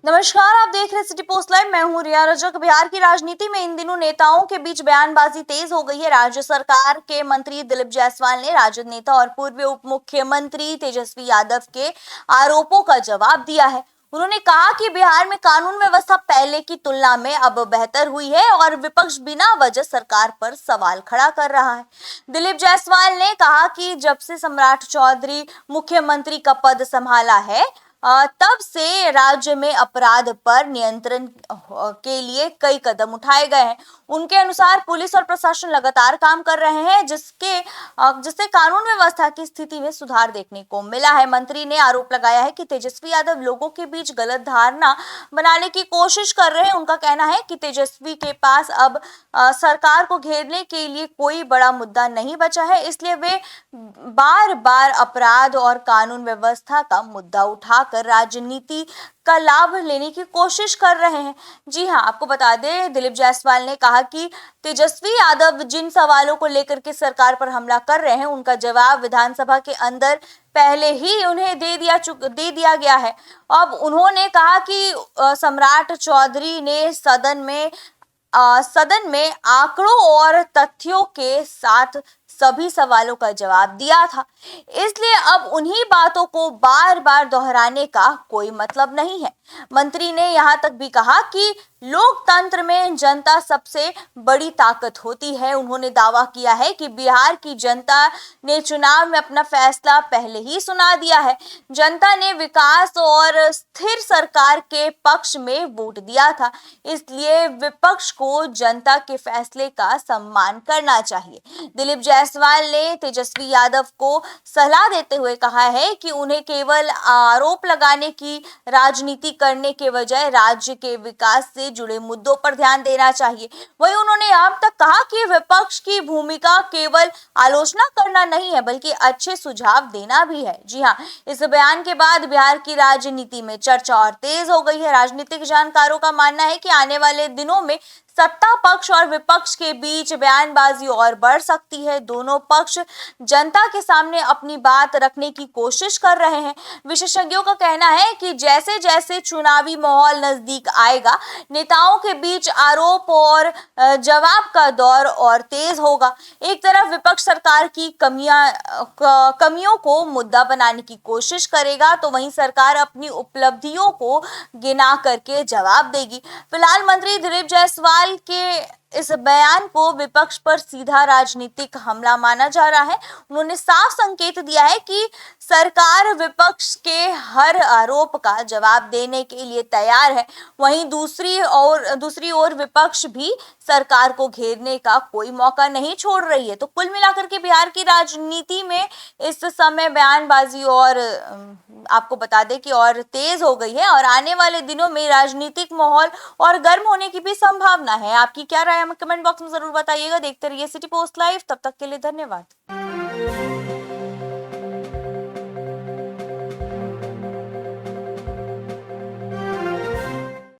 नमस्कार, आप देख रहे हैं सिटी पोस्ट लाइव। मैं हूं रिया रजक। बिहार की राजनीति में इन दिनों नेताओं के बीच बयानबाजी तेज हो गई है। राज्य सरकार के मंत्री दिलीप जायसवाल ने राजद नेता और पूर्व उप मुख्यमंत्री तेजस्वी यादव के आरोपों का जवाब दिया है। उन्होंने कहा कि बिहार में कानून व्यवस्था पहले की तुलना में अब बेहतर हुई है और विपक्ष बिना वजह सरकार पर सवाल खड़ा कर रहा है। दिलीप जायसवाल ने कहा कि जब से सम्राट चौधरी मुख्यमंत्री का पद संभाला है, तब से राज्य में अपराध पर नियंत्रण के लिए कई कदम उठाए गए हैं। उनके अनुसार पुलिस और प्रशासन लगातार काम कर रहे हैं, जिससे कानून व्यवस्था की स्थिति में सुधार देखने को मिला है। मंत्री ने आरोप लगाया है कि तेजस्वी यादव लोगों के बीच गलत धारणा बनाने की कोशिश कर रहे हैं। उनका कहना है कि तेजस्वी के पास अब सरकार को घेरने के लिए कोई बड़ा मुद्दा नहीं बचा है, इसलिए वे बार बार अपराध और कानून व्यवस्था का मुद्दा उठाकर राजनीति का लाभ लेने की कोशिश कर रहे हैं। जी हां, आपको बता दें, दिलीप जायसवाल ने कहा कि तेजस्वी यादव जिन सवालों को लेकर के सरकार पर हमला कर रहे हैं, उनका जवाब विधानसभा के अंदर पहले ही उन्हें दे दिया गया है। अब उन्होंने कहा कि सम्राट चौधरी ने सदन में आंकड़ों और तथ्यों के साथ सभी सवालों का जवाब दिया था, इसलिए अब उन्हीं बातों को बार बार दोहराने का कोई मतलब नहीं है। मंत्री ने यहां तक भी कहा कि लोकतंत्र में जनता सबसे बड़ी ताकत होती है। उन्होंने दावा किया है कि बिहार की जनता ने चुनाव में अपना फैसला पहले ही सुना दिया है। जनता ने विकास और स्थिर सरकार के पक्ष में वोट दिया था, इसलिए विपक्ष को जनता के फैसले का सम्मान करना चाहिए। दिलीप जायसवाल ने तेजस्वी यादव को सलाह देते हुए कहा है कि उन्हें केवल आरोप लगाने की राजनीति करने के बजाय राज्य के विकास से जुड़े मुद्दों पर ध्यान देना चाहिए। वहीं उन्होंने यहाँ तक कहा कि विपक्ष की भूमिका केवल आलोचना करना नहीं है, बल्कि अच्छे सुझाव देना भी है। जी हाँ, इस बयान के बाद बिहार की राजनीति में चर्चा और तेज हो गई है। राजनीतिक जानकारों का मानना है कि आने वाले दिनों में सत्ता पक्ष और विपक्ष के बीच बयानबाजी और बढ़ सकती है। दोनों पक्ष जनता के सामने अपनी बात रखने की कोशिश कर रहे हैं। विशेषज्ञों का कहना है कि जैसे जैसे चुनावी माहौल नजदीक आएगा, नेताओं के बीच आरोप और जवाब का दौर और तेज होगा। एक तरफ विपक्ष सरकार की कमियों को मुद्दा बनाने की कोशिश करेगा, तो वहीं सरकार अपनी उपलब्धियों को गिना करके जवाब देगी। फिलहाल मंत्री दिलीप जायसवाल के इस बयान को विपक्ष पर सीधा राजनीतिक हमला माना जा रहा है। उन्होंने साफ संकेत दिया है कि सरकार विपक्ष के हर आरोप का जवाब देने के लिए तैयार है। वहीं दूसरी ओर विपक्ष भी सरकार को घेरने का कोई मौका नहीं छोड़ रही है। तो कुल मिलाकर के बिहार की राजनीति में इस समय बयानबाजी और आपको बता दें कि और तेज हो गई है और आने वाले दिनों में राजनीतिक माहौल और गर्म होने की भी संभावना है। आपकी क्या राय है, हमें कमेंट बॉक्स में जरूर बताइएगा। देखते रहिए सिटी पोस्ट लाइव। तब तक के लिए धन्यवाद।